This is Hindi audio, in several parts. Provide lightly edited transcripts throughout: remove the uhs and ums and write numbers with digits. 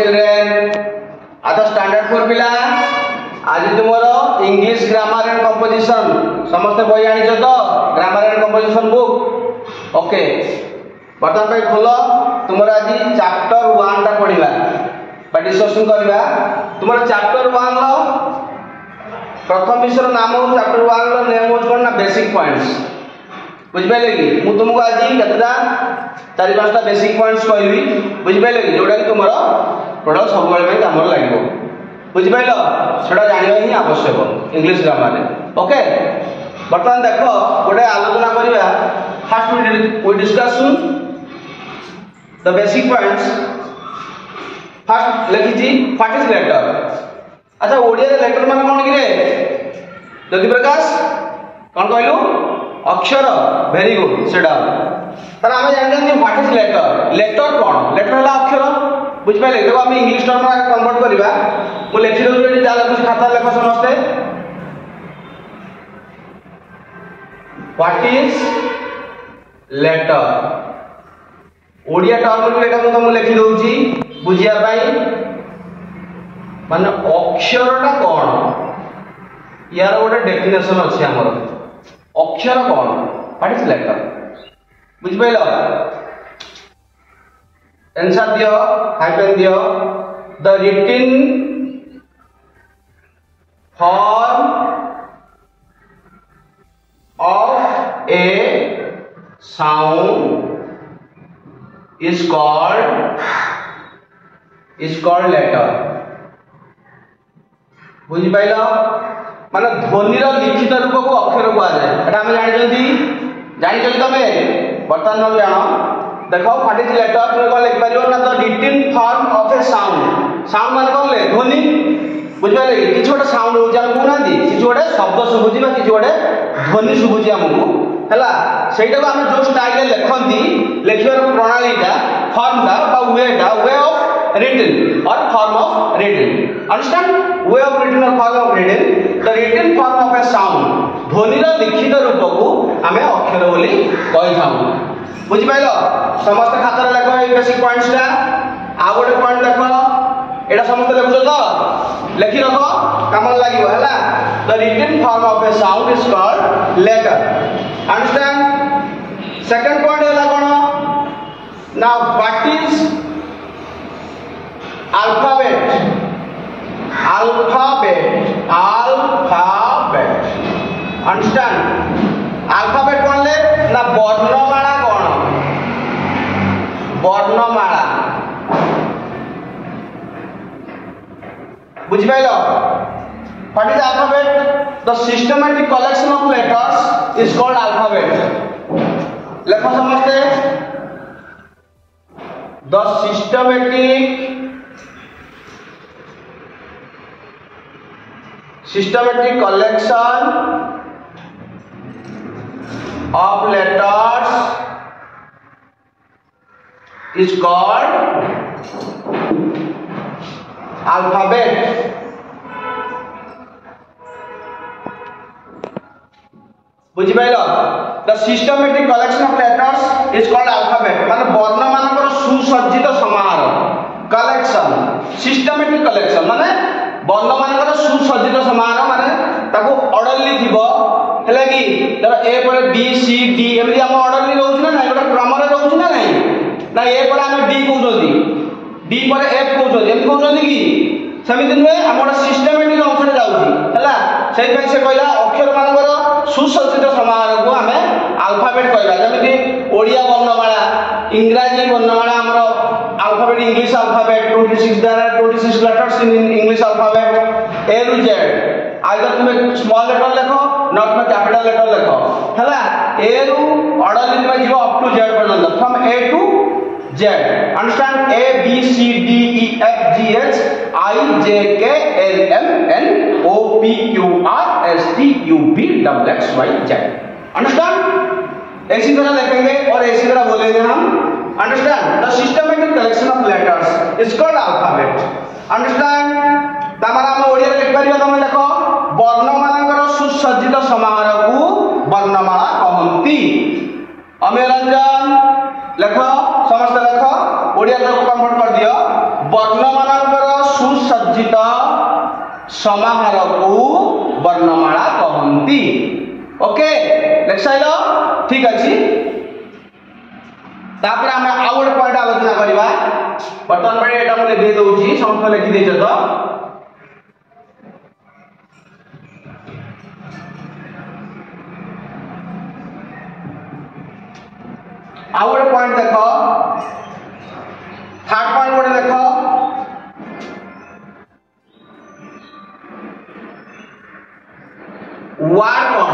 children. At standard 4 पिला आज तुम्हारा इंग्लिश ग्रामर एंड कंपोजिशन समस्त बही आनी तो grammar and composition book okay बर्तमान पे खोलो तुम्हारा आज चैप्टर 1 टा पढ़िबा बा डिस्कशन करबा तुम्हारा चैप्टर 1 लो प्रथम विषय नाम हो चैप्टर 1 लो नेम हो कोन ना बेसिक पॉइंट्स बुझ पाइले कि मु तुमको आज केतदा 4-5 टा बेसिक पॉइंट्स कहबी बुझ पाइले कि जोडा कि तुम्हारा प्रोडक्ट सब बेले काम लागो बुझ पाइलो सेटा जानिबा ही आवश्यक इंग्लिश ग्रामर ओके बर्तमान देखो गोटे आलोचना करिया first we discuss the basic points first लिखि जी व्हाट इज लेटर अच्छा ओडिया रे लेटर माने कोन कि रे ज्योति प्रकाश कोन कहलु अक्षर वेरी गुड सेटा तर हम जानते व्हाट इज लेटर लेटर कोन लेटर हला अक्षर बुझ पाइले देखो हम इंग्लिश टर्म में कन्वर्ट करबा मु लिखि दउ जे जा कुछ खाता लेख समझते what is letter Odia term में एटा मु लिखि दउ छी बुझिया पाई माने अक्षरटा कोन यार गोटे डेफिनेशन अछि हमर अक्षर कोन व्हाट इज लेटर बुझ पाइलो आंसर दियो हाइफेन दियो the written form of a sound is called letter बुझि पाइलो माने ध्वनि रो लिखित रूप को अक्षर को आ जाए एटा हम जानि जल्दी तमे बर्तमान न जानो देखो व्हाट इज लेटर तुम को लिख परियो ना the written form of a sound sound माने कोन ले ध्वनि बुझ पाइले कि छोटा साउंड हो जा को ना दी कि छोटा शब्द सुबुजी बा कि छोटा ध्वनि सुबुजी हमको हला सेटा को हम जो स्टाइल लेखंती लेखियर प्रणालीटा फॉर्मटा बा वे ऑफ रिटन और form of written understand way of written और form of written the written form of a sound ध्वनि रो लिखित रूप को हमें अक्षर बोली कहि थाउ बुझि पाइलो समस्त खाता रे लेखो ए बेसिक पॉइंट्सटा आ गोटे पॉइंट देखो एटा समस्त लेखो तो लिखि रखो काम लागियो हला the written form of a sound is called letter understand second point है कोन now what is alphabet understand alphabet कोन ले ना वर्णमाला कोन वर्णमाला बुझ पाइलो what is alphabet the systematic collection of letters is called alphabet लेखो समझते the systematic collection of letters is called alphabet बुझि पाइलो the systematic collection of letters is called alphabet माने वर्ण मानकर सुसज्जित समारोह कलेक्शन सिस्टमैटिक कलेक्शन माने वर्ण मानकर सुसज्जित समारोह माने ताको ऑर्डरली थिबो हेला कि धर ए पर बी सी डी एमि हम ऑर्डरली रहउछ ना नाही गोटे क्रम रे रहउछ ना नाही ना ए पर हम डी कहउछोदी डी पर एफ कहउछोदी एमि कहउछोदी कि समिति नुए हम गोटे सिस्टमैटिक अंश रे जाउछी हला सेहि पे से कहला अक्षर मानकर सुसज्जित समारोह को हमें अल्फाबेट कहला जेमिति ओडिया वर्णमाला इंग्रजी वर्णमाला हमरो अल्फाबेट इंग्लिश अल्फाबेट 26 द्वारा 26 letters in English alphabet A to Z either तुम स्मॉल लेटर लिखो नॉट में कैपिटल लेटर लिखो हला ए रू ऑर्डर में जीव अप टू जेड पर्यंत from A to Z understand A B C D E F G H I J K L M N O P Q R S T U V W X Y Z understand ऐसी तरह लिखेंगे और ऐसी तरह बोलेंगे हम understand the systematic collection of letters is called alphabet understand तमारा हम ओडिया लिख परियो तमे देखो वर्ण मानकर सुसज्जित समारोह को वर्णमाला कहंती अमेरंजन लेखो समस्त लेखो ओडिया को कन्वर्ट कर दियो ବର୍ଣ୍ଣମାନଙ୍କର ସୁସଜ୍ଜିତ ସମାହାରକୁ ବର୍ଣ୍ଣମାଳା କହନ୍ତି। ଓକେ ଲେଖସାଇଲ ଠିକ ଅଛି। ତାପରେ ଆମେ ଆଉ ଗୋଟେ ପଏଣ୍ଟ ଆଲୋଚନା କରିବା। ବର୍ତ୍ତମାନ ପାଇଁ ଏଟା ମୁଁ ଲେଖି ଦଉଛି, ସମସ୍ତେ ଲେଖି ଦେଇଛ ତ? ଆଉ ଗୋଟେ ପଏଣ୍ଟ ଦେଖ, থার্ড পয়েন্ট ଗୋଟେ ଦେଖ, ওয়ার্ড কোন?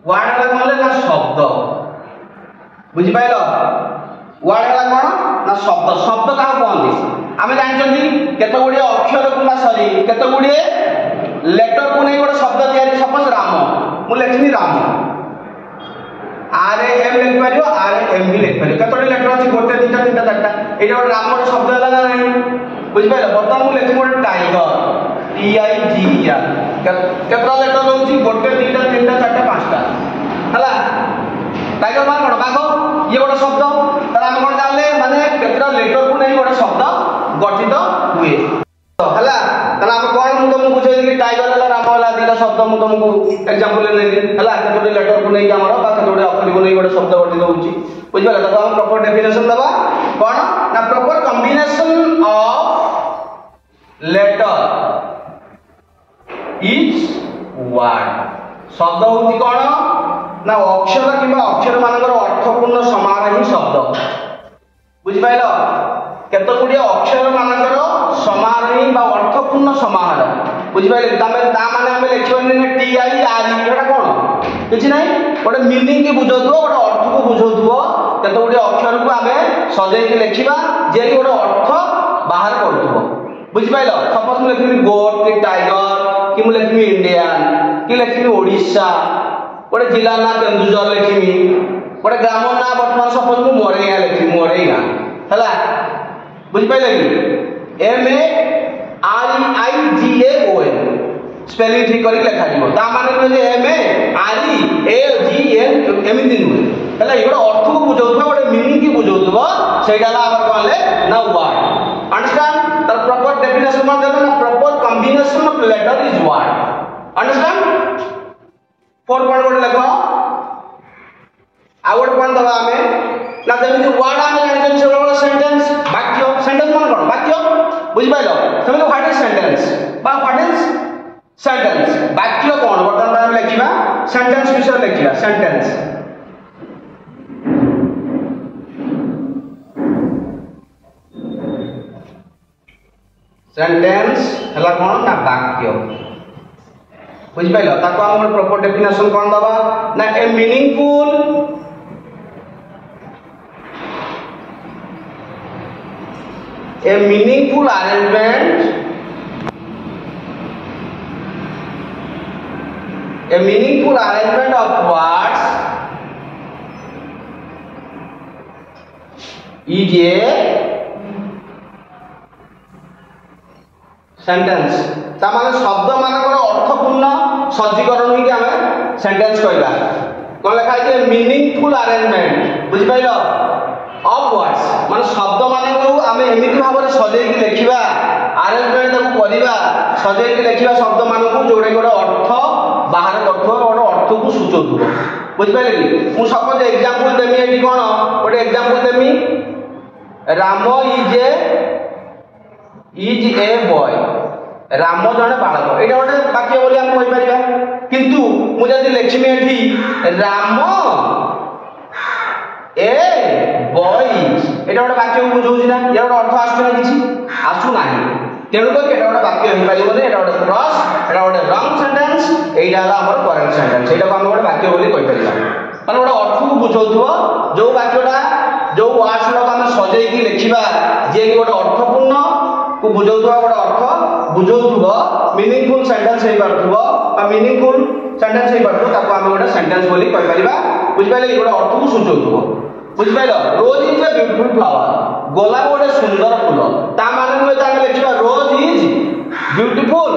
ওয়ার্ড হলা কোন না শব্দ, বুঝি পাইল? ওয়ার্ড হলা কোন না শব্দ। শব্দ কাহু কহନ୍ତି? আমি জানিছন্তি কেতে গুড়িয়ে অক্ষর কিংবা সরি কেতে গুড়িয়ে লেটর কু নেই গোটে শব্দ তৈরি। সপোজ রাম, মু লেখিনি রাম, आर ए एम लिख पारियो, आर ए एम भी लिख पारियो। कतोडी लेटर अछि? गोटे तीनटा तीनटा चारटा। एटा गोटे राम गोटे शब्द हला ना नाही, बुझि पाइलो? बर्तमान मु लिखि गोटे tiger, T I G E R. केतरा लेटर होउछि? गोटे तीनटा तीनटा चारटा पांचटा हला। टाइगर मान कोन? बाघ। ये गोटे शब्द। तार हम कोन जानले माने केतरा लेटर को नै गोटे शब्द गठित हुए हला। तार हम कोन मु तुमको बुझाइ कि टाइगर हला राम हला दीटा शब्द मु तुमको एग्जांपल नै हला। केतोडी लेटर को नै हमर बा केतोडी अक्षर को नै गोटे शब्द गठित होउछि, बुझि पाइलो? ताको हम प्रॉपर डेफिनेशन दबा कोन ना proper combination of letter is word. शब्द होउछि कोन ना अक्षर किबा अक्षर मानकर अर्थपूर्ण समाहार ही शब्द, बुझि पाइलो? केतो गुडी अक्षर मानकर समाहार ही बा अर्थपूर्ण समाहार, बुझि पाइले? तमे ता माने हम लिखिबनी ने टी आई आर ई। एटा कोन? किछि नै, गोटे मीनिंग के बुझौथुबो, गोटे अर्थ को बुझौथुबो। केतो गुडी अक्षर को आमे सजै के लिखिबा जे कि गोटे अर्थ बाहर करथुबो, बुझि पाइलो? सपोज मु लिखिबी गोट कि टाइगर, कि मु लिखिबी इंडियन, कि लिखिबी ओडिशा, गोटे जिला ना केन्दुझर लिखिबी, गोटे ग्राम ना वर्तमान सपोज मु मोरैया लिखिबी, मोरैया हला, बुझि पाइले कि? M A R I G A O N spelling ठीक करी लिखा जीवो। ता माने जे M A R E A G N एमिति नुहे हला। ये गोटे अर्थ को बुझौथबो, गोटे मीनिंग की बुझौथबो, सेटा ला हमर कहले ना वर्ड। अंडरस्टैंड? तर प्रॉपर डेफिनेशन मान देबो ना proper combination of letter is word. Understand? 4 point गोटे लिखो। आ गोटे पॉइंट दबा हमें ना जेमिति वर्ड आमे जानि छै गोटे सेंटेंस वाक्य। सेंटेंस मान कोन? वाक्य, बुझि पाइलो? सेमिति व्हाट इज सेंटेंस बा व्हाट इज सेंटेंस? वाक्य कोन? वर्तमान हम लिखिबा सेंटेंस विषय लिखिबा। सेंटेंस सेंटेंस हला कोन ना वाक्य, बुझि पाइलो? ताको हम प्रॉपर डेफिनेशन कोन दबा ना ए meaningful arrangement, a meaningful arrangement of words is a sentence। ता माने शब्द मानकर अर्थपूर्ण सज्जीकरण ही हमें सेंटेंस कहबा। कोन लिखा है? मीनिंगफुल अरेंजमेंट, बुझि पाइलो? ऑफ वर्ड्स माने शब्द मानकु आमे एमिति भाबरे सजै कि लिखिबा, अरेंजमेंट ताकु करिबा, सजै कि लिखिबा शब्द मानकु जोडे गोटे अर्थ बाहर करथबो, गोटे अर्थ को सूचौथबो, बुझि पाइले कि? मु सपोज एग्जांपल देमी एठी कोन गोटे एग्जांपल देमी Ram is a boy. Ram जने बालक, एटा गोटे वाक्य बोली हम कहि परिबा। किंतु मु जदि लिखिमी एठी राम ए बॉयज, एटा गोटे वाक्य को बुझौछि ना? या गोटे अर्थ आसु ना? किछि आसु नाही। तेणु को एटा गोटे वाक्य होई परिबो ने, एटा गोटे क्रॉस, एटा गोटे रॉन्ग सेंटेंस, एटा हला हमर करेक्ट सेंटेंस। एटा को हम गोटे वाक्य बोली कहि परिबा। माने गोटे अर्थ को बुझौथबो, जो वाक्यटा जो वर्ड्स को हम सजै कि लिखिबा जे कि गोटे अर्थपूर्ण को बुझौथबो, गोटे अर्थ बुझौथबो, मीनिंगफुल सेंटेंस हेइ पारथबो बा मीनिंगफुल सेंटेंस हेइ पारथबो, ताको हम गोटे सेंटेंस बोली कहि परिबा। बुझि पाइले? गोटे अर्थ को सूचौथबो, बुझि पाइलो? Rose is a beautiful flower, गोलाप गोटे सुंदर फूल। ता माने नुहे ताके लिखिबा रोज इज ब्यूटीफुल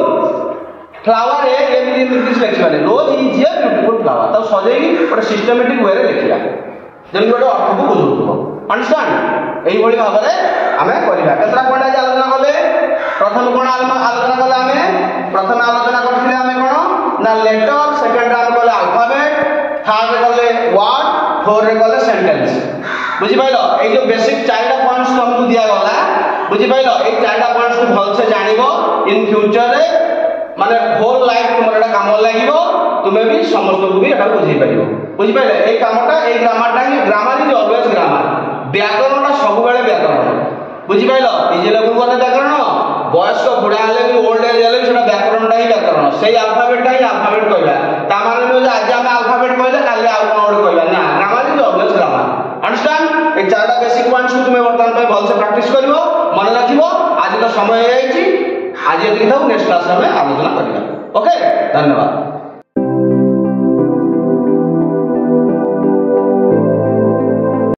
फ्लावर ए एमिति इंग्लिश लिखिबा ने rose is a beautiful flower. ता सजै गोटे सिस्टमैटिक वे रे लिखिबा। ଯେମିତି ଗୋଟେ ଅର୍ଥକୁ ବୁଝୁଥିବ। ଅଣ୍ଡରଷ୍ଟାଣ୍ଡ? ଏଇଭଳି ଭାବରେ ଆମେ କରିବା। କେତେଟା ପଏଣ୍ଟ ଆଜି ଆଲୋଚନା କଲେ? ପ୍ରଥମେ କ'ଣ ଆଲୋଚନା କଲେ ଆମେ? ପ୍ରଥମେ ଆଲୋଚନା କରିଥିଲେ ଆମେ କ'ଣ ନା ଲେଟର, ସେକେଣ୍ଡ ଆମେ କଲେ ଆଲଫାବେଟ, ଥାର୍ଡ ରେ କଲେ ୱାର୍ଡ, फोर रे गले सेंटेंस। बुझि पाइलो ए जो बेसिक चारटा पॉइंट्स तुमको दिया गला, बुझि पाइलो ए चारटा पॉइंट्स को भल से जानिबो इन फ्यूचर रे माने होल लाइफ तुमर एटा काम लागिबो, तुमे भी समस्त को भी एटा बुझि पाइबो। बुझि पाइले ए कामटा ए ग्रामरटा ही ग्रामर इज ऑलवेज ग्रामर। व्याकरणटा सब बेले व्याकरण। बुझि पाइलो ए जे लेवल गले व्याकरण बयस को बुढ़ा हेले भी ओल्ड एज हेले सेटा व्याकरणटा ही व्याकरण। सेही अल्फाबेटटा ही अल्फाबेट कहला। ता माने नो जे आज हम अल्फाबेट कहले काली आ कोन ओड कहला ना, grammar is always grammar. Understand? ए चारटा बेसिक पॉइंट्स को तुमे वर्तमान पे भल से प्रैक्टिस करिवो, मन रखिवो। आज तो समय हे आइछि, आज एतिक थाउ, नेक्स्ट क्लास में आलोचना करिबा। ओके, धन्यवाद।